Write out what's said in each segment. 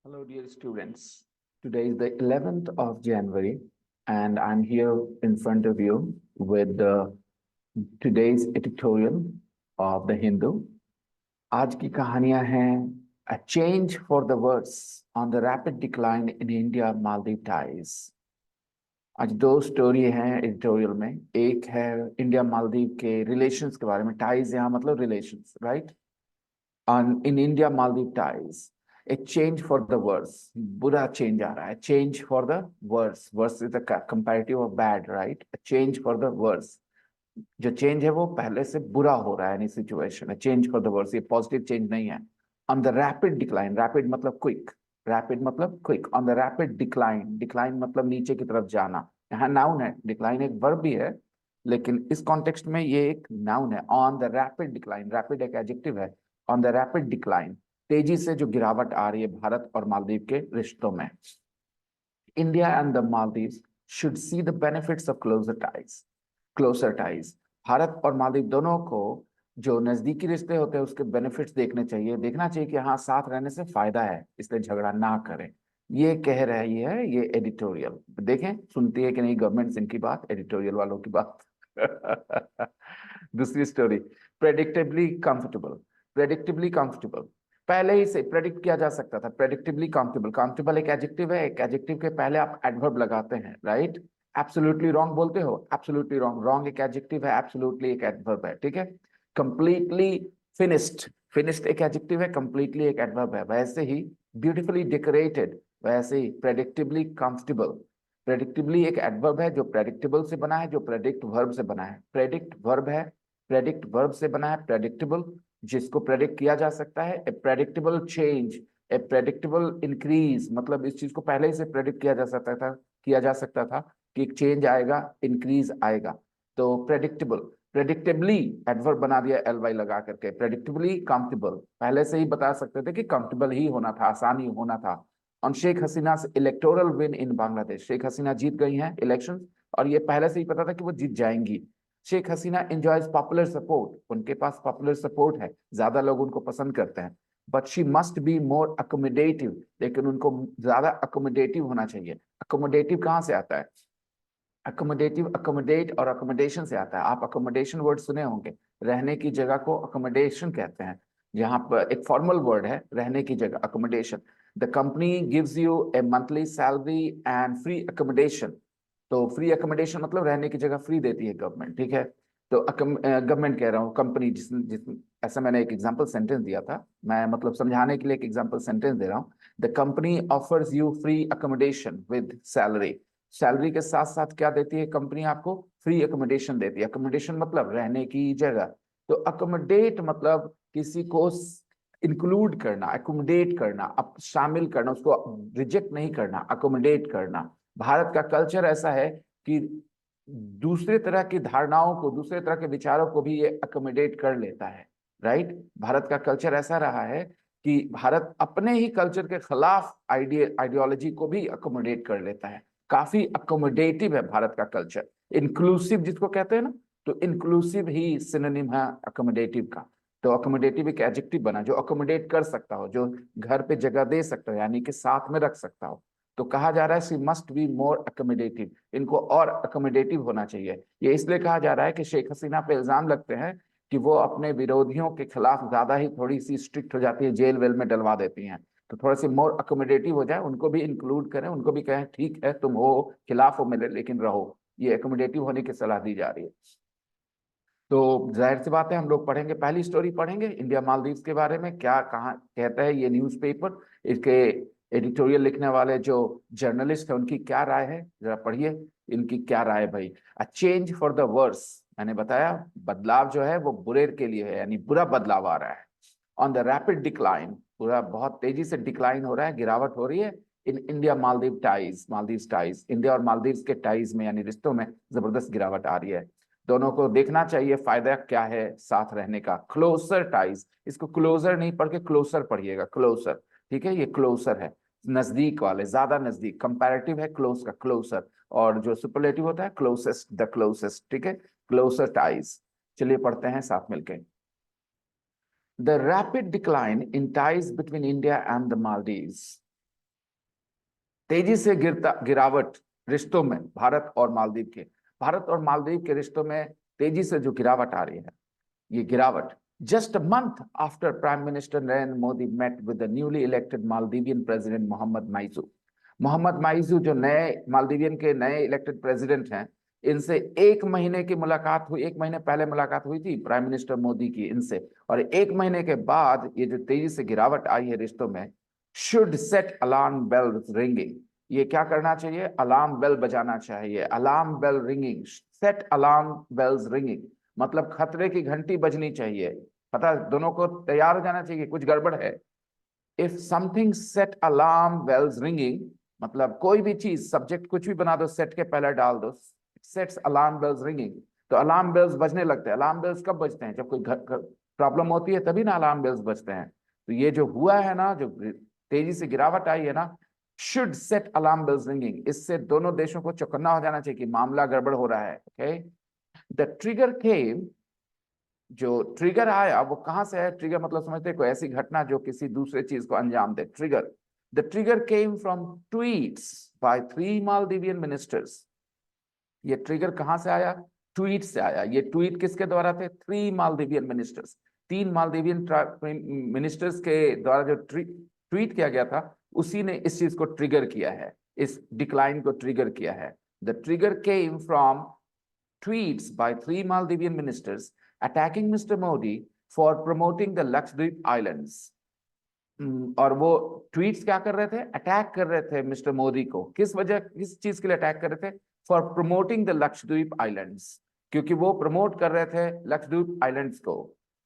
Hello, dear students. Today is the 11th of January, and I'm here in front of you with today's editorial of The Hindu. आज की कहानियां हैं A Change for the Worse on the Rapid Decline in India-Maldives Ties. आज दो story हैं editorial में. एक है इंडिया मालदीव के रिलेशंस के बारे में. टाइज यहाँ मतलब relations, right? In India Maldives ties a change for the worse. बुरा चेंज आ रहा है. Change for the worse. Worse is the comparative of bad, right? A change for the worse. जो चेंज है वो पहले से बुरा हो रहा है. any situation. A change for the worse. ये पॉजिटिव चेंज नहीं है. On the rapid decline. Rapid मतलब क्विक. Rapid मतलब quick. On the rapid decline. Decline मतलब नीचे की तरफ जाना. यहाँ नाउन है. Decline एक वर्ब भी है, लेकिन इस कॉन्टेक्स्ट में ये एक नाउन है. On the rapid decline. Rapid एक एडजेक्टिव है. On the rapid decline. तेजी से जो गिरावट आ रही है भारत और मालदीव के रिश्तों में. India and the Maldives should see the benefits of closer ties. Bharat और मालदीव दोनों को जो नजदीकी रिश्ते होते हैं उसके बेनिफिट्स देखने चाहिए. देखना चाहिए कि हाँ, साथ रहने से फायदा है, इसलिए झगड़ा ना करें. ये कह रही है ये एडिटोरियल. देखें सुनती है कि नहीं गवर्नमेंट इनकी बात, एडिटोरियल वालों की बात. दूसरी story, predictably comfortable. Predictably comfortable पहले ही से प्रेडिक्ट किया जा सकता था. प्रेडिक्टिवली कंफर्टेबल. कंफर्टेबल एक एडजेक्टिव है. एक एडजेक्टिव के पहले आप एडवर्ब लगाते हैं, राइट? एब्सोल्युटली रॉन्ग बोलते हो. Absolutely wrong. रॉन्ग एक एडजेक्टिव है, एब्सोल्युटली एक एडवर्ब है. ठीक है. Completely finished. फिनिश्ड एक एडजेक्टिव है, कंप्लीटली एक एडवर्ब है. वैसे ही ब्यूटीफुली डेकोरेटेड, वैसे ही प्रेडिक्टिवली कंफर्टेबल. प्रेडिक्टिवली एक एडवर्ब है जो प्रेडिक्टेबल से बना है, जो प्रेडिक्ट वर्ब से बना है. प्रेडिक्ट वर्ब है, प्रेडिक्ट वर्ब से बना है. प्रेडिक्टेबल जिसको प्रेडिक्ट किया जा सकता है. ए प्रेडिक्टेबल चेंज, ए प्रेडिक्टेबल इंक्रीज, मतलब इस चीज को पहले ही से प्रेडिक्ट किया जा सकता था कि एक चेंज आएगा, इंक्रीज आएगा. तो प्रेडिक्टेबल. प्रेडिक्टेबली एडवर्ब बना दिया एल वाई लगा करके. प्रेडिक्टेबली कंफर्टेबल, पहले से ही बता सकते थे कि कंफर्टेबल ही होना था, आसान ही होना था. On Sheikh Hasina electoral win in Bangladesh. Sheikh Hasina जीत गई हैं इलेक्शन, और ये पहले से ही पता था कि वो जीत जाएंगी. Sheikh Hasina enjoys popular support. उनके पास पॉपुलर सपोर्ट है, ज्यादा लोग उनको पसंद करते हैं. But she must be more accommodative. लेकिन उनको ज्यादा अकोमोडेटिव होना चाहिए. अकोमोडेटिव कहाँ से आता है? अकोमोडेटिव अकोमोडेट और अकोमोडेशन से आता है. आप अकोमोडेशन वर्ड सुने होंगे. रहने की जगह को अकोमोडेशन कहते हैं. यहाँ पर एक फॉर्मल वर्ड है रहने की जगह, accommodation. The company gives U A monthly salary and free accommodation. तो फ्री अकोमोडेशन मतलब रहने की जगह फ्री देती है गवर्नमेंट. ठीक है. तो गवर्नमेंट कह रहा हूँ, कंपनी जिस ऐसा मैंने एक एग्जांपल सेंटेंस दिया था. मैं मतलब समझाने के लिए एक एग्जांपल सेंटेंस दे रहा हूँ. The company offers you free accommodation with salary. Salary के साथ साथ क्या देती है कंपनी? आपको फ्री अकोमोडेशन देती है. अकोमोडेशन मतलब रहने की जगह. तो अकोमोडेट मतलब किसी को इंक्लूड करना, अकोमोडेट करना, अब शामिल करना, उसको रिजेक्ट नहीं करना, अकोमोडेट करना. भारत का कल्चर ऐसा है कि दूसरे तरह की धारणाओं को, दूसरे तरह के विचारों को भी ये अकोमोडेट कर लेता है, राइट? भारत का कल्चर ऐसा रहा है कि भारत अपने ही कल्चर के खिलाफ आइडियोलॉजी को भी अकोमोडेट कर लेता है. काफी अकोमोडेटिव है भारत का कल्चर. इंक्लूसिव जिसको कहते हैं ना, तो इंक्लूसिव ही सिनोनिम है अकोमोडेटिव का. तो अकोमोडेटिव एक एडजेक्टिव बना जो अकोमोडेट कर सकता हो, जो घर पे जगह दे सकता हो, यानी कि साथ में रख सकता हो. तो कहा जा रहा है सी मस्ट बी मोर अकोमोडेटिव. इनको और अकोमोडेटिव होना चाहिए. ये इसलिए कहा जा रहा है कि शेख हसीना पे इल्जाम लगते हैं कि वो अपने विरोधियों के खिलाफ ज्यादा ही थोड़ी सी स्ट्रिक्ट हो जाती है, जेल वेल में डलवा देती हैं. तो थोड़ा सी मोर अकोमोडेटिव हो जाए, उनको भी इंक्लूड करें, उनको भी कहें ठीक है तुम हो, खिलाफ हो मेरे, लेकिन रहो. ये अकोमोडेटिव होने की सलाह दी जा रही है. तो जाहिर सी बात है हम लोग पढ़ेंगे, पहली स्टोरी पढ़ेंगे इंडिया मालदीव्स के बारे में. क्या कहाँ कहता है ये न्यूज़पेपर, इसके एडिटोरियल लिखने वाले जो जर्नलिस्ट है उनकी क्या राय है, जरा पढ़िए इनकी क्या राय है भाई. A change for the worse. मैंने बताया बदलाव जो है वो बुरे के लिए है, यानी बुरा बदलाव आ रहा है. ऑन द रैपिड डिक्लाइन, पूरा बहुत तेजी से डिक्लाइन हो रहा है, गिरावट हो रही है. In India Maldives ties, Maldives ties, India और मालदीव के टाइज में यानी रिश्तों में जबरदस्त गिरावट आ रही है. दोनों को देखना चाहिए फायदा क्या है साथ रहने का. क्लोजर टाइज, इसको क्लोजर नहीं पढ़ के क्लोजर पढ़िएगा. क्लोजर, ठीक है, ये क्लोजर है, नजदीक वाले, ज्यादा नजदीक. कंपैरेटिव है क्लोज का, क्लोजर. और जो सुपरलेटिव होता है क्लोजेस्ट, द क्लोजेस्ट. ठीक है, क्लोजर टाइज. चलिए पढ़ते हैं साथ मिलकर. The rapid decline in ties between India and the Maldives. तेजी से गिरावट रिश्तों में भारत और मालदीव के रिश्तों में तेजी से जो गिरावट आ रही है, ये गिरावट just a month after Prime Minister Narendra Modi met with the newly elected Maldivian President Mohammad Maizu. Mohammad माइजू जो नए मालदीवियन के नए इलेक्टेड प्रेसिडेंट हैं, इनसे 1 महीने की मुलाकात हुई, 1 महीने पहले मुलाकात हुई थी प्राइम मिनिस्टर मोदी की इनसे, और 1 महीने के बाद ये जो तेजी से गिरावट आई है रिश्तों में, should set alarm bells ringing. ये क्या करना चाहिए? अलार्म बेल बजाना चाहिए। Alarm bell ringing, set alarm bells ringing मतलब खतरे की घंटी बजनी चाहिए। पता, दोनों को तैयार हो जाना चाहिए, कुछ गड़बड़ है। If something set alarm bells ringing मतलब कोई भी चीज, सब्जेक्ट कुछ भी बना दो, सेट के पहले डाल दो, सेट्स अलार्म बेल्स रिंगिंग, तो अलार्म बेल्स बजने लगते हैं। अलार्म बेल्स कब बजते हैं? जब कोई प्रॉब्लम होती है तभी ना अलार्म बेल्स बजते हैं। तो ये जो हुआ है ना, जो तेजी से गिरावट आई है ना, should set alarm bells ringing, इससे दोनों देशों को चौकन्ना हो जाना चाहिए कि मामला गड़बड़ हो रहा है। ओके, द ट्रिगर केम, जो ट्रिगर आया वो कहां से है? ट्रिगर मतलब समझते हैं कोई ऐसी घटना जो किसी दूसरे चीज को अंजाम दे। Trigger, the trigger came from tweets by 3 Maldivian ministers. ये ट्रिगर कहां से आया? ट्वीट से आया। ये ट्वीट किसके द्वारा थे? 3 मालदीवियन मिनिस्टर्स, 3 मालदीवियन मिनिस्टर्स के द्वारा जो ट्वीट किया गया था, उसी ने इस चीज को ट्रिगर किया है, इस डिक्लाइन को ट्रिगर किया है। The trigger came from tweets by 3 Maldivian ministers attacking Mr. Modi for promoting the Lakshadweep Islands. और वो ट्वीट्स क्या कर रहे थे? अटैक कर रहे थे मिस्टर मोदी को। किस वजह, किस चीज के लिए अटैक कर रहे थे? For promoting the Lakshadweep islands, क्योंकि वो प्रमोट कर रहे थे लक्षद्वीप आइलैंड्स को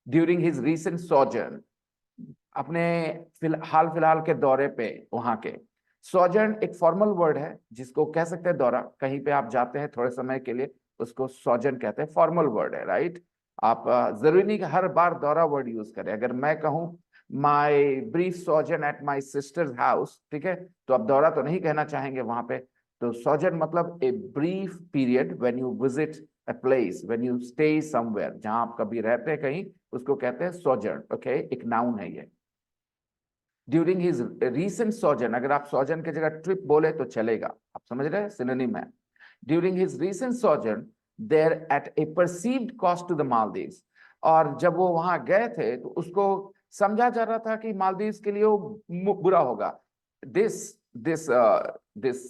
ड्यूरिंग हिज रीसेंट सॉजर्न, अपने हाल फिलहाल के दौरे पे वहां के। सॉजर्न एक फॉर्मल वर्ड है जिसको कह सकते हैं दौरा, कहीं पे आप जाते हैं थोड़े समय के लिए, उसको सॉजर्न कहते हैं, फॉर्मल वर्ड है, राइट। आप जरूरी नहीं कि हर बार दौरा वर्ड यूज करें। अगर मैं कहूं my brief sojourn at my sister's house, ठीक है, तो आप दौरा तो नहीं कहना चाहेंगे वहां पे। तो सॉजर्न मतलब a brief period when you visit a place, when you stay somewhere, जहां आप कभी रहते हैं कहीं, उसको कहते हैं सॉजर्न। ओके, एक नाउन है ये। ड्यूरिंग हिज रीसेंट सॉजर्न, अगर आप सॉजर्न की जगह ट्रिप बोले तो चलेगा, आप समझ रहे हैं, सिनोनिम है। During his recent sojourn there at a perceived cost to the Maldives, और जब वो वहां गए थे तो उसको समझा जा रहा था कि मालदीव्स के लिए वो बुरा होगा। दिस दिस दिस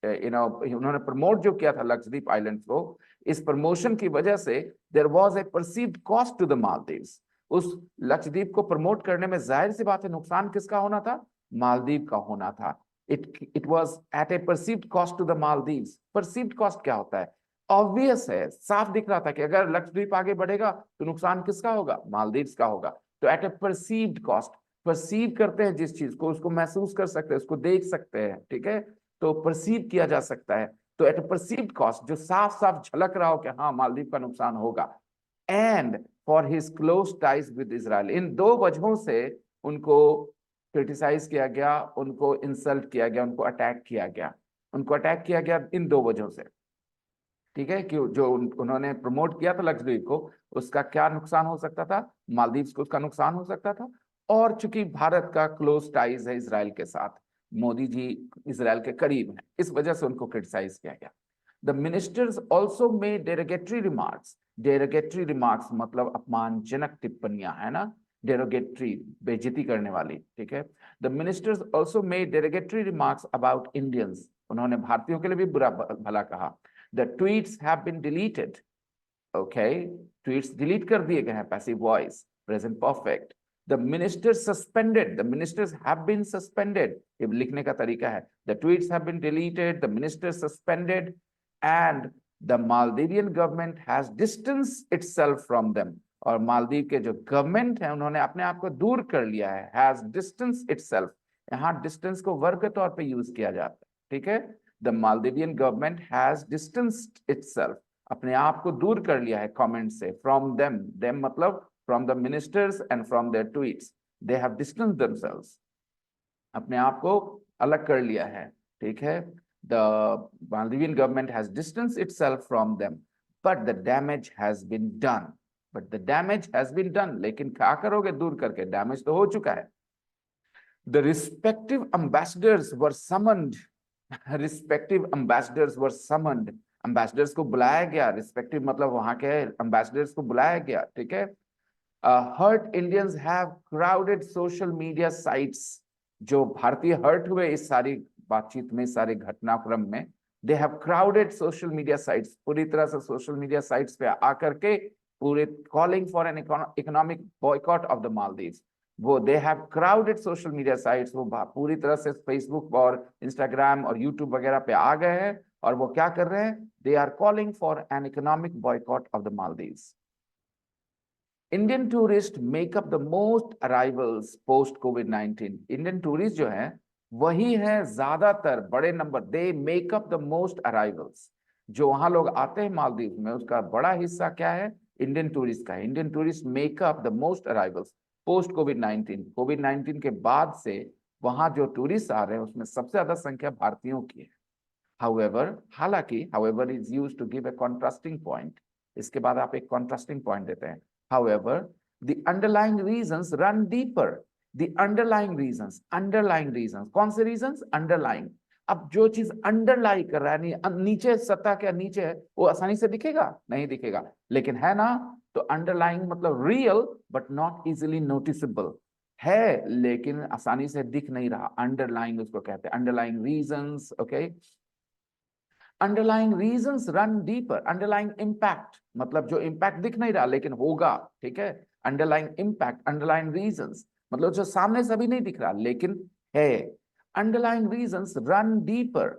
उन्होंने प्रमोट जो किया था लक्षद्वीप आइलैंड्स को, इस प्रमोशन की वजह से there was a perceived cost to the Maldives. उस लक्षद्वीप को प्रमोट करने में जाहिर सी बात है नुकसान किसका होना था? मालदीव का होना था। It was at a perceived cost to the Maldives. Perceived cost क्या होता है? ऑब्वियस है, साफ दिख रहा था कि अगर लक्षद्वीप आगे बढ़ेगा तो नुकसान किसका होगा? मालदीव्स का होगा। तो eight a perceived cost, perceive करते हैं जिस चीज को, उसको महसूस कर सकते हैं, उसको देख सकते हैं, ठीक है, तो परसीव किया जा सकता है। तो एट ए परसीव्ड कॉस्ट, जो साफ साफ झलक रहा हो कि हाँ मालदीव का नुकसान होगा। And for his close ties with Israel, इन 2 वजहों से उनको क्रिटिसाइज किया गया, उनको इंसल्ट किया गया, उनको अटैक किया गया। उनको अटैक किया गया इन 2 वजहों से, ठीक है, कि जो उन्होंने प्रमोट किया था लक्षद्वीप को, उसका क्या नुकसान हो सकता था? मालदीव्स को उसका नुकसान हो सकता था। और चूंकि भारत का क्लोज टाइज है इसराइल के साथ, मोदी जी इसराइल के करीब हैं, इस वजह से उनको क्रिटिसाइज किया गया। The ministers also made derogatory remarks. Derogatory remarks मतलब अपमानजनक टिप्पणियां, है ना, डेरोगेटरी बेइज्जती करने वाली, ठीक है। The ministers also made derogatory remarks about Indians, उन्होंने भारतीयों के लिए भी बुरा भला कहा। The tweets have been deleted. Okay, tweets delete कर दिए गए हैं, passive voice, present perfect. The ministers suspended. The ministers have been suspended. ये लिखने का तरीका है। The tweets have been deleted. The ministers suspended, and the Maldivian government has distanced itself from them. और मालदीव के जो गवर्नमेंट है उन्होंने अपने आप को दूर कर लिया है। Has distanced itself. यहाँ डिस्टेंस को वर्ग के तौर पे यूज किया जाता है, ठीक है। The Maldivian government has distanced itself, अपने आप को दूर कर लिया है कमेंट से, from them, them मतलब from the ministers and from their tweets, they have distanced themselves, अपने आप को अलग कर लिया है, ठीक है। The Maldivian government has distanced itself from them, but the damage has been done. But the damage has been done. लेकिन क्या करोगे दूर करके? डैमेज तो हो चुका है। The respective ambassadors were summoned respective ambassadors were summoned, ambassadors को बुलाया गया, रिस्पेक्टिव मतलब वहां के एम्बेसडर्स को बुलाया गया, ठीक है। Hurt Indians have crowded social media sites, जो भारतीय हर्ट हुए इस सारी बातचीत में, सारे घटनाक्रम में, दे have crowded social media sites, पूरी तरह से सोशल मीडिया साइट्स पे आकर के पूरे calling for an economic boycott of the Maldives, वो they have crowded social media sites, वो पूरी तरह से फेसबुक और इंस्टाग्राम और यूट्यूब वगैरह पे आ गए हैं और वो क्या कर रहे हैं, they are calling for an economic boycott of the Maldives. Indian tourist make up the most arrivals post कोविड-19, इंडियन टूरिस्ट जो है वही है ज्यादातर बड़े number, they make up the most arrivals, जो वहां लोग आते हैं मालदीव में उसका बड़ा हिस्सा क्या है, इंडियन टूरिस्ट का है। Indian tourist make up the most arrivals post कोविड-19, कोविड-19 के बाद से वहां जो टूरिस्ट आ रहे हैं उसमें सबसे ज्यादा संख्या भारतीयों की है। हाउएवर, हालांकि however is used to give a contrasting point, इसके बाद आप एक कॉन्ट्रास्टिंग पॉइंट देते हैं। However, the underlying reasons run deeper. The underlying reasons, कौन से reasons? Underlying. अब जो चीज अंडरलाई कर रहा है, नीचे सत्ता के नीचे है, वो आसानी से दिखेगा नहीं दिखेगा, लेकिन है ना, तो अंडरलाइंग मतलब real but not easily noticeable है, लेकिन आसानी से दिख नहीं रहा, अंडरलाइंग उसको कहते हैं, underlying reasons, okay. Underlying reasons run deeper, underlying impact मतलब जो इंपैक्ट दिख नहीं रहा लेकिन होगा, ठीक है। अंडरलाइंग इंपैक्ट, अंडरलाइंग रीजंस मतलब जो सामने से अभी नहीं दिख रहा लेकिन है। Underlying reasons run deeper,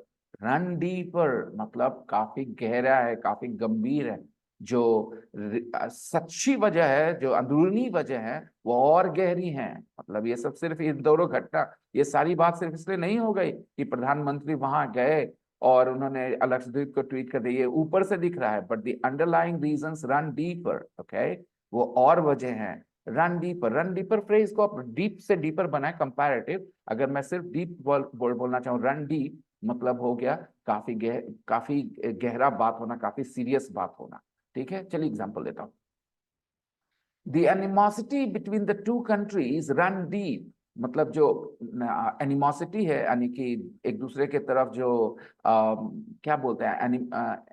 run deeper मतलब काफी गहरा है, काफी गंभीर है, जो सच्ची वजह है, जो अंदरूनी वजह है वो और गहरी है। मतलब ये सब सिर्फ इन दोनों घटना, ये सारी बात सिर्फ इसलिए नहीं हो गई कि प्रधानमंत्री वहां गए और उन्होंने लक्षद्वीप को ट्वीट कर दिया, ऊपर से दिख रहा है, but the underlying reasons run deeper, okay, वो और वजह है। Run deeper, run deeper phrase को आप डीप से डीपर बनाए कंपैरेटिव, अगर मैं सिर्फ डीप बोलना चाहूँ, रन डीप मतलब हो गया काफी गहरा बात होना, काफी सीरियस बात होना, ठीक है। चलिए एग्जांपल देता हूँ। The animosity between the two countries run deep, मतलब जो एनिमोसिटी है यानी कि एक दूसरे के तरफ जो क्या बोलते हैं,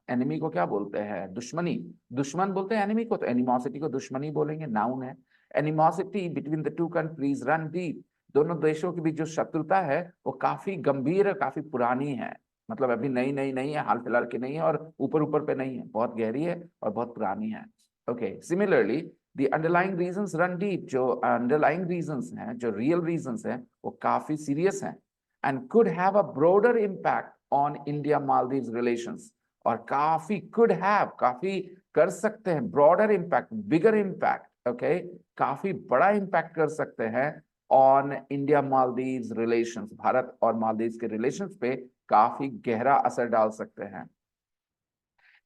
एनिमी को क्या बोलते हैं, दुश्मनी, दुश्मन बोलते हैं एनिमी को, तो एनिमोसिटी को दुश्मनी बोलेंगे, नाउन है। Animosity between the two countries run deep, दोनों देशों के बीच जो शत्रुता है वो काफी गंभीर है, काफी पुरानी है, मतलब अभी नई नई नहीं है, हाल फिलहाल की नहीं है और ऊपर ऊपर पे नहीं है, बहुत गहरी है और बहुत पुरानी है, okay. Similarly The underlying reasons run deep, जो underlying reasons हैं, जो real reasons हैं, वो काफी serious हैं and could have a broader impact on India Maldives relations, और काफी could have, काफी कर सकते हैं, broader impact, bigger impact, okay, काफी बड़ा impact कर सकते हैं on India Maldives relations, Bharat और मालदीव के relations पे काफी गहरा असर डाल सकते हैं।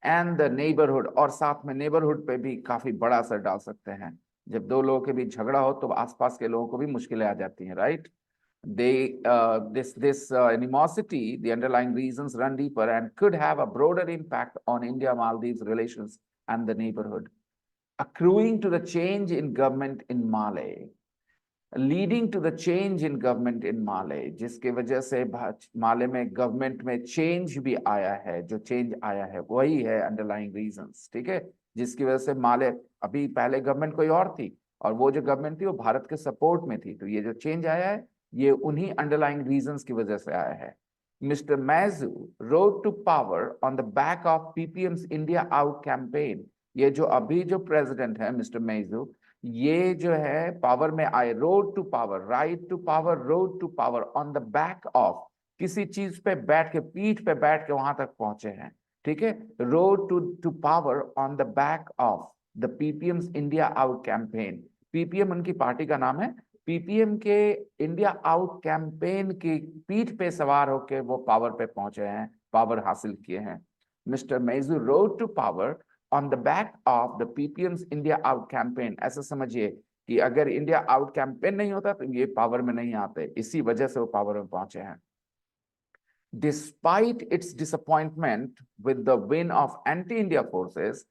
एंड द नेबरहुड, और साथ में नेबरहुड पे भी काफी बड़ा असर डाल सकते हैं। जब दो लोगों के बीच झगड़ा हो तो आसपास के लोगों को भी मुश्किलें आ जाती हैं, right. This animosity, the underlying reasons run deeper and could have a broader impact on India-Maldives relations and the neighborhood, accruing to the change in government in Malé, leading to the change in government in Male, जिसके वजह से माले में government में change भी आया है, जो change आया है वही है अंडरलाइंग रीजंस, ठीक है, जिसकी वजह से माले, अभी पहले गवर्नमेंट कोई और थी और वो जो गवर्नमेंट थी वो भारत के सपोर्ट में थी, तो ये जो चेंज आया है ये उन्हीं अंडरलाइंग रीजंस की वजह से आया है। Mister Muizzu road to power on the back of PPM's India out campaign, ये जो अभी जो प्रेसिडेंट है मिस्टर मैजू, ये जो है पावर में आए, road to power, right to power, road to power, on the back of, किसी चीज पे बैठ के, पीठ पे बैठ के वहां तक पहुंचे हैं, ठीक है। Road to power on the back of the PPM's India out campaign, PPM उनकी पार्टी का नाम है, पीपीएम के इंडिया आउट कैंपेन की पीठ पे सवार होके वो पावर पे पहुंचे हैं, पावर हासिल किए हैं। Mister Muizzu road to power on the back of the PPM's India Out campaign, ऐसा समझिए कि अगर इंडिया आउट कैंपेन नहीं होता तो ये पावर में नहीं आते, इसी वजह से वो पावर में पहुंचे हैं। Despite its disappointment with the win of anti-India forces,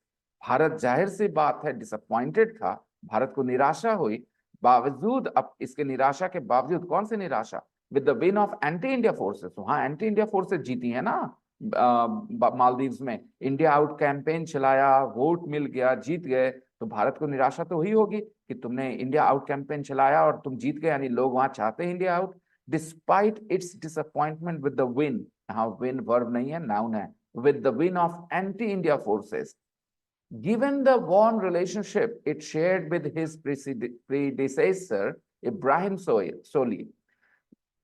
Bharat जाहिर सी बात है डिसअपॉइंटेड था, भारत को निराशा हुई, बावजूद अब इसके निराशा के बावजूद, कौन सी निराशा, with the win of anti India forces. वहां एंटी इंडिया फोर्सेस जीती है ना मालदीव्स में, इंडिया आउट कैंपेन चलाया, वोट मिल गया, जीत गए, तो भारत को निराशा तो हुई होगी कि तुमने इंडिया आउट कैंपेन चलाया और तुम जीत गए, यानी लोग वहां चाहते हैं India out. Despite it's disappointment with the win, यहाँ विन वर्ब नहीं है, नाउन है, with the win of anti-India forces, given the warm relationship it shared with his predecessor Ibrahim Soli,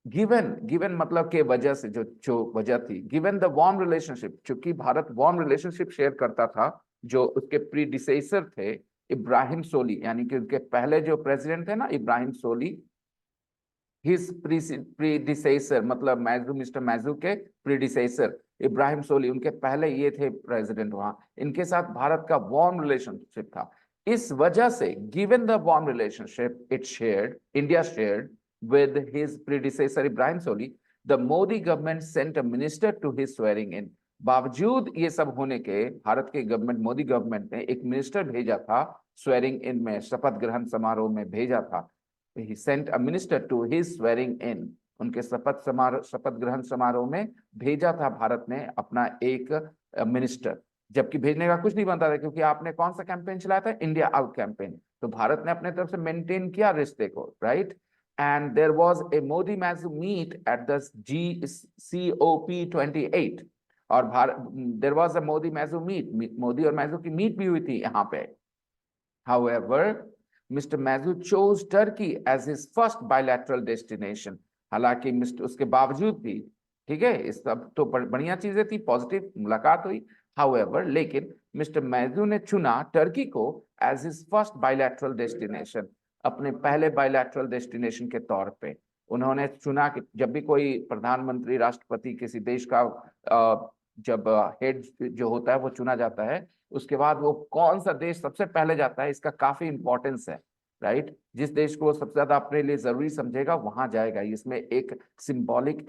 given मतलब के वजह से, जो वजह थी, given the warm relationship, चूंकि भारत warm relationship शेयर करता था जो उसके प्रीडिसेसर थे इब्राहिम सोली, यानी कि उनके पहले जो प्रेसिडेंट थे ना इब्राहिम सोली, हिज प्रीडिसेसर मतलब मैजू, मिस्टर मैजू के प्रीडिसेसर इब्राहिम सोली, उनके पहले ये थे प्रेसिडेंट वहां, इनके साथ भारत का वार्म रिलेशनशिप था। इस वजह से given the warm relationship it shared, India shared with his predecessor Ibrahim Solih, the Modi government sent a minister to his swearing in. बावजूद ये सब होने के भारत के गवर्नमेंट, मोदी गवर्नमेंट ने एक मिनिस्टर भेजा था स्वेरिंग इन में, शपथ ग्रहण समारोह में भेजा था। He sent a minister to his swearing in, उनके शपथ ग्रहण समारोह में भेजा था भारत ने अपना एक मिनिस्टर, जबकि भेजने का कुछ नहीं बनता था, क्योंकि आपने कौन सा कैंपेन चलाया था, इंडिया आउट कैंपेन, तो भारत ने अपने तरफ से मेंटेन किया रिश्ते को, right. And there was a Modi Muizzu meet at the GCOP 28, और there was a Modi Muizzu meet, Modi और मैजू की मीट भी हुई थी यहाँ पे। However, Mr. Mazu chose Turkey as his first bilateral destination. हालांकि मिस्टर उसके बावजूद भी, ठीक है, इस सब तो बढ़िया चीजें थी, पॉजिटिव मुलाकात हुई। However, लेकिन मिस्टर मैजू ने चुना टर्की को as his first bilateral destination, अपने पहले बायलैटरल डेस्टिनेशन के तौर पे उन्होंने चुना कि जब भी कोई प्रधानमंत्री, राष्ट्रपति किसी देश का जब हेड जो होता है वो चुना जाता है, उसके बाद वो कौन सा देश सबसे पहले जाता है, इसका काफी इंपॉर्टेंस है, राइट। जिस देश को सबसे ज्यादा अपने लिए जरूरी समझेगा वहां जाएगा, इसमें एक सिंबॉलिक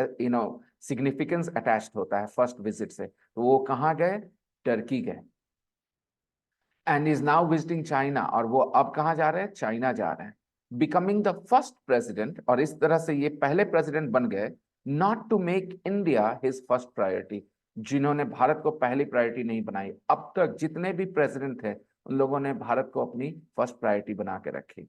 सिग्निफिकेंस अटैच्ड होता है फर्स्ट विजिट से। तो वो कहाँ गए, टर्की गए, and is now visiting China, और वो अब कहाँ जा रहे हैं, चाइना जा रहे हैं, बिकमिंग द फर्स्ट प्रेसिडेंट, और इस तरह से ये पहले प्रेसिडेंट बन गए, not to make India his first priority, जिन्होंने भारत को पहली प्रायोरिटी नहीं बनाई। अब तक जितने भी प्रेसिडेंट थे उन लोगों ने भारत को अपनी फर्स्ट प्रायोरिटी बना के रखी।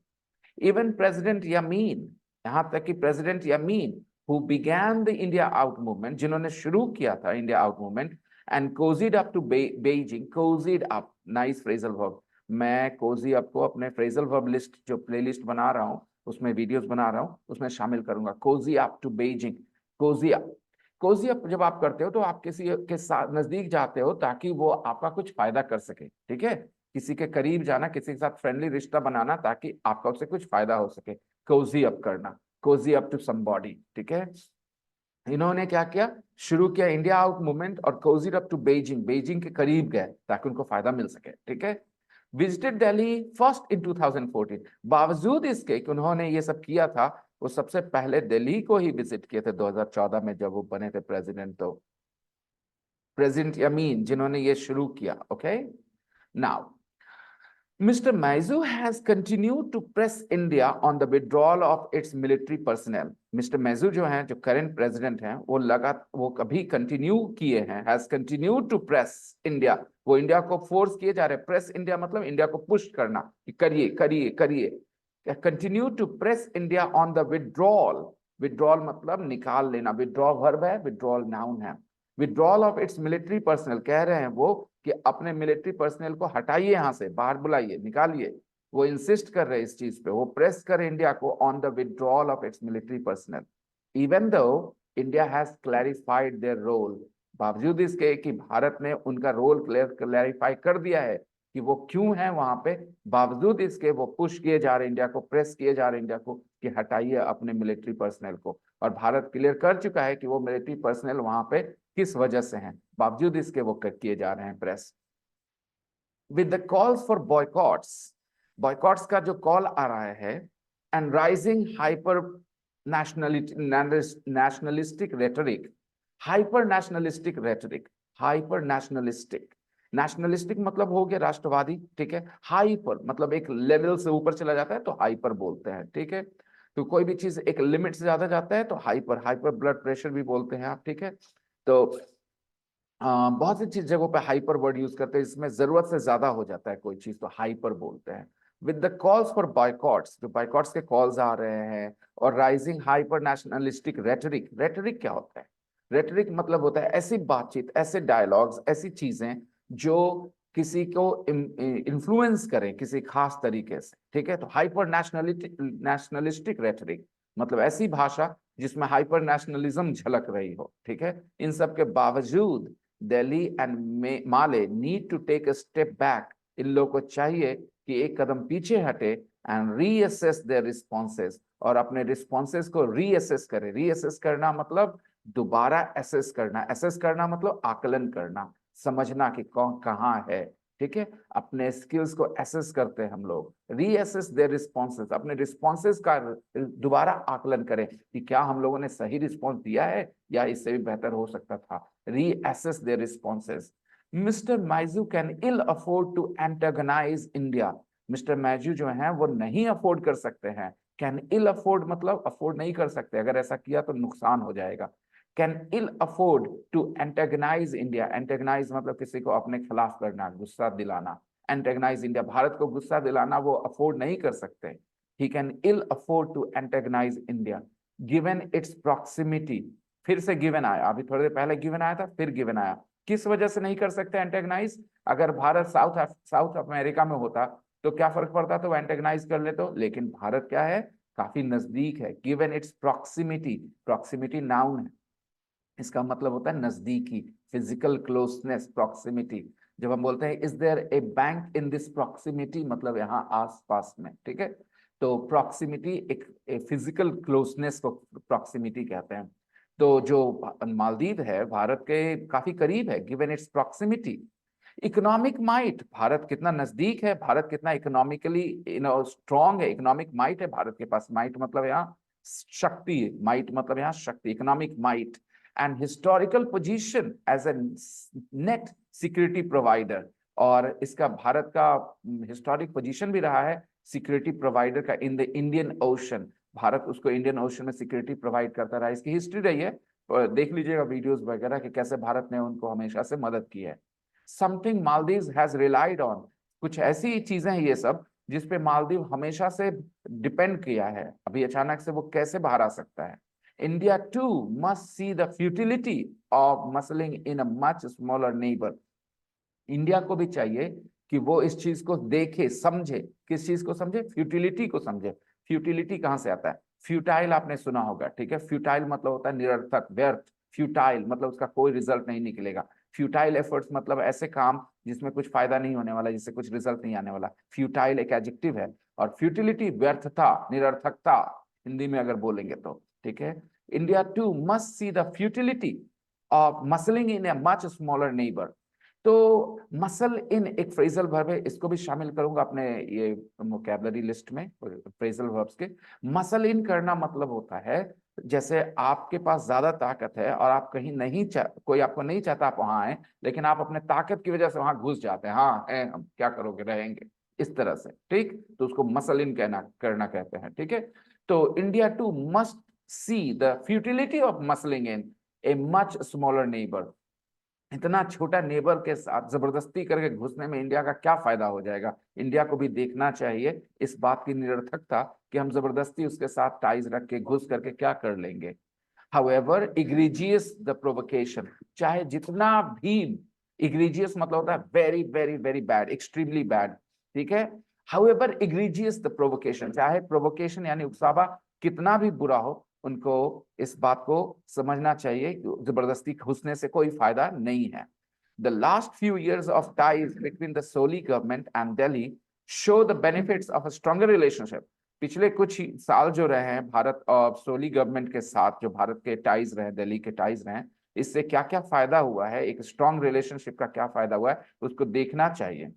इवन प्रेसिडेंट यामीन, यहां तक कि president Yameen who began the India out movement, जिन्होंने शुरू किया था India out movement, and cozied up to Beijing, cozied up, nice phrasal verb, मैं कोजी अप को अपने फ्रेजल वर्ब लिस्ट जो प्लेलिस्ट बना रहा हूं, उसमें वीडियोस बना रहा हूं, उसमें शामिल करूंगा। Cosy up to Beijing, cosy up, cosy up जब आप करते हो तो आप किसी के साथ नजदीक जाते हो ताकि वो आपका कुछ फायदा कर सके, ठीक है, किसी के करीब जाना, किसी के साथ फ्रेंडली रिश्ता बनाना ताकि आपका उससे कुछ फायदा हो सके, कोजी अप करना, कोजी अप टू समबॉडी, ठीक है। इन्होंने क्या किया, शुरू किया इंडिया आउट मूवमेंट और कोजीड अप टू बेइजिंग, बेइजिंग के करीब गए ताकि उनको फायदा मिल सके, ठीक है। विजिटेड दिल्ली फर्स्ट इन 2014, बावजूद इसके कि उन्होंने ये सब किया था, वो सबसे पहले दिल्ली को ही विजिट किए थे 2014 में जब वो बने थे प्रेसिडेंट। तो प्रेसिडेंट यामीन जिन्होंने ये शुरू किया, okay. Now Mr. Maizu has continued to press India on the withdrawal of its military personnel. Mr. Maizu जो हैं, जो करंट प्रेसिडेंट हैं, वो कभी कंटिन्यू किए हैं, has continued to press India, वो इंडिया को फोर्स किए जा रहे हैं। प्रेस इंडिया मतलब इंडिया को पुश करना कि करिए करिए करिए। Continue to press India on the withdrawal, withdrawal मतलब निकाल लेना, विड्रॉ वर्ब है, विड्रॉल नाउन है। Withdrawal of its military personnel, कह रहे हैं वो कि अपने मिलिट्री पर्सनल को हटाइए, यहां से बाहर बुलाइए, निकालिए, वो इंसिस्ट कर रहे हैं इस चीज पे, वो प्रेस करे इंडिया को on the withdrawal of its military personnel, even though India has clarified their role, बावजूद इसके कि भारत ने उनका रोल क्लैरिफाई कर दिया है कि वो क्यों है वहां पे, बावजूद इसके वो पुश किए जा रहे इंडिया को, प्रेस किए जा रहे इंडिया को कि हटाइए अपने मिलिट्री पर्सनल को, और भारत क्लियर कर चुका है कि वो मिलिट्री पर्सनल वहां पे किस वजह से हैं, बावजूद इसके वो किए जा रहे हैं press. With the calls for boycotts, boycotts का जो कॉल आ रहा है, and rising hyper nationalistic rhetoric, hyper nationalistic rhetoric, hyper nationalistic, nationalistic मतलब हो गया राष्ट्रवादी, ठीक है, हाइपर मतलब एक लेवल से ऊपर चला जाता है तो हाइपर बोलते हैं, ठीक है। तो कोई भी चीज एक लिमिट से ज्यादा जाता है तो हाइपर, हाइपर ब्लड प्रेशर भी बोलते हैं आप, ठीक है। तो बहुत सी चीज जगहों पे हाइपर वर्ड यूज करते हैं, इसमें जरूरत से ज्यादा हो जाता है कोई चीज तो हाइपर बोलते हैं। विद द कॉल्स फॉर बॉयकॉट्स, जो बॉयकॉट्स के कॉल्स आ रहे हैं, और rising hyper nationalistic rhetoric. Rhetoric क्या होता है? रेटरिक मतलब होता है ऐसी बातचीत, ऐसे डायलॉग्स, ऐसी चीजें जो किसी को इन्फ्लुएंस करें किसी खास तरीके से, ठीक है। तो हाइपर नेशनलिस्टिक रेटरिक मतलब ऐसी भाषा जिसमें हाइपर नेशनलिज्म झलक रही हो, ठीक है। इन सब के बावजूद Delhi and Male need to take a step back. इन लोगों को चाहिए कि एक कदम पीछे हटे एंड रीअसेस देयर रिस्पॉन्सेस, और अपने रिस्पॉन्सेस को रीअसेस करें। रीअसेस करना मतलब दोबारा एसेस करना, एसेस करना मतलब आकलन करना, समझना कि कौन कहाँ है, ठीक है। अपने स्किल्स को एसेस करते हैं हम लोग, रीअसेस देयर रिस्पॉन्सेस, अपने रिस्पॉन्सेस का दोबारा आकलन करें कि क्या हम लोगों ने सही रिस्पॉन्स दिया है या इससे भी बेहतर हो सकता था। Reassess their responses. Mister Muizzu can ill afford to antagonise India. Mister Muizzu जो है वो नहीं अफोर्ड कर सकते हैं। कैन इल अफोर्ड मतलब अफोर्ड नहीं कर सकते, अगर ऐसा किया तो नुकसान हो जाएगा। Can ill afford to antagonise India. Antagonise मतलब किसी को अपने खिलाफ करना, गुस्सा दिलाना। एंटेगनाइज इंडिया, भारत को गुस्सा दिलाना वो अफोर्ड नहीं कर सकते। He can ill afford to antagonise India given its proximity. फिर से गिवन आया, अभी थोड़ी देर पहले गिवन आया था, फिर गिवन आया। किस वजह से नहीं कर सकते एंटेगनाइज? अगर भारत साउथ अमेरिका में होता तो क्या फर्क पड़ता, तो एंटेगनाइज कर ले तो, लेकिन भारत क्या है, काफी नजदीक है। Given its proximity, proximity noun है, इसका मतलब होता है नजदीकी, फिजिकल क्लोजनेस, प्रॉक्सिमिटी। जब हम बोलते हैं is there a bank in this proximity, मतलब यहाँ आसपास में, ठीक है। तो प्रॉक्सिमिटी एक फिजिकल क्लोजनेस को प्रॉक्सिमिटी कहते हैं। तो जो मालदीव है भारत के काफी करीब है, given its proximity. Economic might, Bharat कितना नजदीक है, भारत कितना इकोनॉमिकली स्ट्रांग है, इकोनॉमिक माइट है भारत के पास। माइट मतलब यहाँ शक्ति, माइट मतलब यहाँ शक्ति, economic might. And historical position as a net security provider, और इसका भारत का हिस्टोरिक पोजीशन भी रहा है सिक्योरिटी प्रोवाइडर का in the Indian ocean. Bharat उसको इंडियन ओशन में सिक्योरिटी प्रोवाइड करता रहा, इसकी हिस्ट्री रही है, देख लीजिएगा वीडियोस वगैरह कि कैसे भारत ने उनको हमेशा से मदद की है। Something Maldives has relied on, कुछ ऐसी चीजें हैं ये सब जिसपे मालदीव हमेशा से डिपेंड किया है, अभी अचानक से वो कैसे बाहर आ सकता है। India too must see the futility of muscling in a much smaller neighbour. India को भी चाहिए कि वो इस चीज को देखे, समझे। किस चीज को समझे? फ्यूटिलिटी को समझे। फ्यूटिलिटी कहां से आता है? फ्यूटाइल आपने सुना होगा, ठीक है। फ्यूटाइल मतलब होता है निरर्थक, व्यर्थ। फ्यूटाइल मतलब उसका कोई रिजल्ट नहीं निकलेगा। फ्यूटाइल एफर्ट्स मतलब ऐसे काम जिसमें कुछ फायदा नहीं होने वाला, जिससे कुछ रिजल्ट नहीं आने वाला। फ्यूटाइल एक एडजेक्टिव है, और फ्यूटिलिटी व्यर्थता, निरर्थकता हिंदी में अगर बोलेंगे तो, ठीक है। India too must see the futility of muscling in a much smaller neighbour. तो मसल इन एक फ्रेजल वर्ब है, इसको भी शामिल करूंगा अपने ये वोकैबुलरी लिस्ट में फ्रेजल वर्ब्स के। मसल इन करना मतलब होता है जैसे आपके पास ज्यादा ताकत है और आप कहीं नहीं कोई आपको नहीं चाहता आप वहां आए, लेकिन आप अपने ताकत की वजह से वहां घुस जाते हैं, हाँ है, हम क्या करोगे, रहेंगे, इस तरह से, ठीक। तो उसको मसल इन कहना करना कहते हैं, ठीक है। तो India too must see the futility of muscling in a much smaller neighbour. इतना छोटा नेबर के साथ जबरदस्ती करके घुसने में इंडिया का क्या फायदा हो जाएगा? इंडिया को भी देखना चाहिए इस बात की निरर्थकता कि हम जबरदस्ती उसके साथ टाइज रख के घुस करके क्या कर लेंगे। However, egregious the provocation, चाहे जितना भी, egregious मतलब होता है very very very bad, extremely bad, ठीक है। However, egregious the provocation, चाहे provocation यानी उकसावा कितना भी बुरा हो, उनको इस बात को समझना चाहिए कि जबरदस्ती घुसने से कोई फायदा नहीं है। The last few years of ties between the Soli government and Delhi show the benefits of a stronger relationship. पिछले कुछ ही साल जो रहे हैं भारत और सोली गवर्नमेंट के साथ, जो भारत के टाइज रहे, दिल्ली के टाइज रहे, इससे क्या क्या फायदा हुआ है, एक स्ट्रॉन्ग रिलेशनशिप का क्या फायदा हुआ है, उसको देखना चाहिए।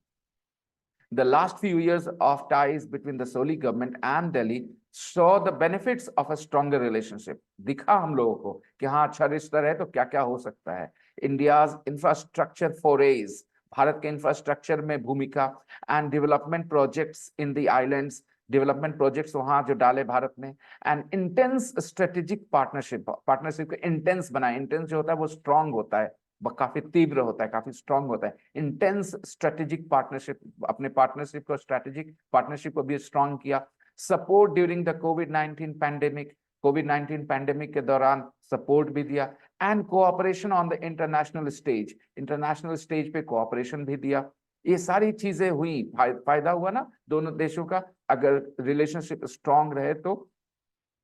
The last few years of ties between the Soli government and Delhi saw the benefits of a stronger relationship. दिखा हम लोगों को कि हाँ अच्छा रिश्ता रहे तो क्या क्या हो सकता है। India's infrastructure forays, भारत के इंफ्रास्ट्रक्चर में भूमिका, and development projects in the islands development projects वहां जो डाले भारत ने, and intense strategic partnership, partnership को इंटेंस बनाए। इंटेंस जो होता है वो स्ट्रांग होता है, काफी तीव्र होता है, काफी स्ट्रांग होता है। इंटेंस स्ट्रेटेजिक पार्टनरशिप, अपने पार्टनरशिप को, स्ट्रेटेजिक पार्टनरशिप को भी स्ट्रांग किया। Support during the covid pandemic, covid pandemic के दौरान सपोर्ट भी दिया। And cooperation on the international stage, international stage पे कोऑपरेशन भी दिया। ये सारी चीजें हुई, फायदा हुआ ना दोनों देशों का, अगर रिलेशनशिप स्ट्रांग रहे तो,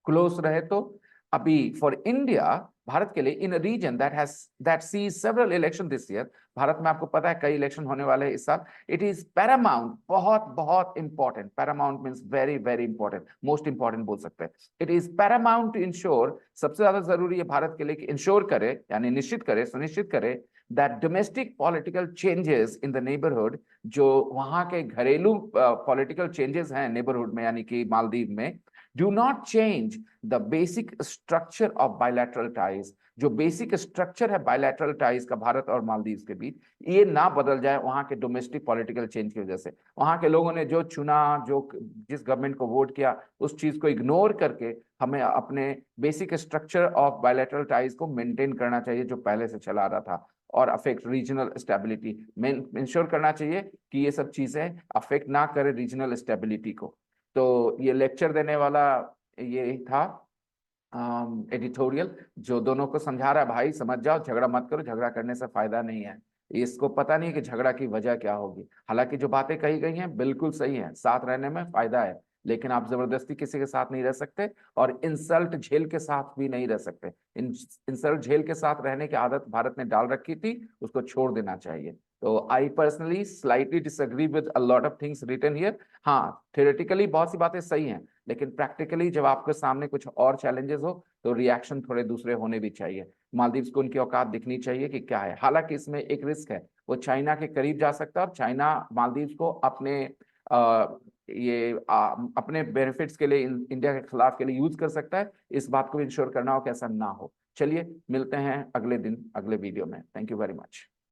क्लोज रहे तो। अभी फॉर इंडिया, भारत के लिए, in region that sees several election this year, Bharat में आपको पता है कई इलेक्शन होने वाले हैं इस साल। इट इज पैरामाउंट, बहुत बहुत important, paramount means very very important, most important बोल सकते हैं। It is paramount to ensure, सबसे ज्यादा जरूरी है भारत के लिए कि इंश्योर करे, यानी निश्चित करे, सुनिश्चित करे that domestic political changes in the neighborhood, जो वहां के घरेलू पॉलिटिकल चेंजेस हैं नेबरहुड में, यानी कि मालदीव में, do not change the basic structure of bilateral ties, जो बेसिक स्ट्रक्चर है बायलैटरल टाइज का भारत और मालदीव के बीच, ये ना बदल जाए वहां के डोमेस्टिक पॉलिटिकल चेंज की वजह से। वहां के लोगों ने जो चुना, जो जिस गवर्नमेंट को वोट किया, उस चीज को इग्नोर करके हमें अपने basic structure of bilateral ties को मेंटेन करना चाहिए जो पहले से चला रहा था, और अफेक्ट रीजनल स्टेबिलिटी, इंश्योर करना चाहिए कि ये सब चीजें अफेक्ट ना करे रीजनल स्टेबिलिटी को। तो ये लेक्चर देने वाला ये था एडिटोरियल, जो दोनों को समझा रहा है, भाई समझ जाओ, झगड़ा मत करो, झगड़ा करने से फायदा नहीं है। इसको पता नहीं है कि झगड़ा की वजह क्या होगी। हालांकि जो बातें कही गई हैं बिल्कुल सही हैं, साथ रहने में फायदा है, लेकिन आप जबरदस्ती किसी के साथ नहीं रह सकते, और इंसल्ट झेल के साथ भी नहीं रह सकते। इंसल्ट झेल के साथ रहने की आदत भारत ने डाल रखी थी, उसको छोड़ देना चाहिए। तो I personally slightly disagree with a lot of things written here. हाँ, थ्योरेटिकली बहुत सी बातें सही हैं, लेकिन प्रैक्टिकली जब आपके सामने कुछ और चैलेंजेस हो तो रिएक्शन थोड़े दूसरे होने भी चाहिए। मालदीव्स को उनकी औकात दिखनी चाहिए कि क्या है। हालांकि इसमें एक रिस्क है, वो चाइना के करीब जा सकता है, और चाइना मालदीव्स को अपने अपने बेनिफिट्स के लिए, इंडिया के खिलाफ के लिए यूज कर सकता है। इस बात को इंश्योर करना हो कि ऐसा ना हो। चलिए मिलते हैं अगले दिन अगले वीडियो में। Thank you very much.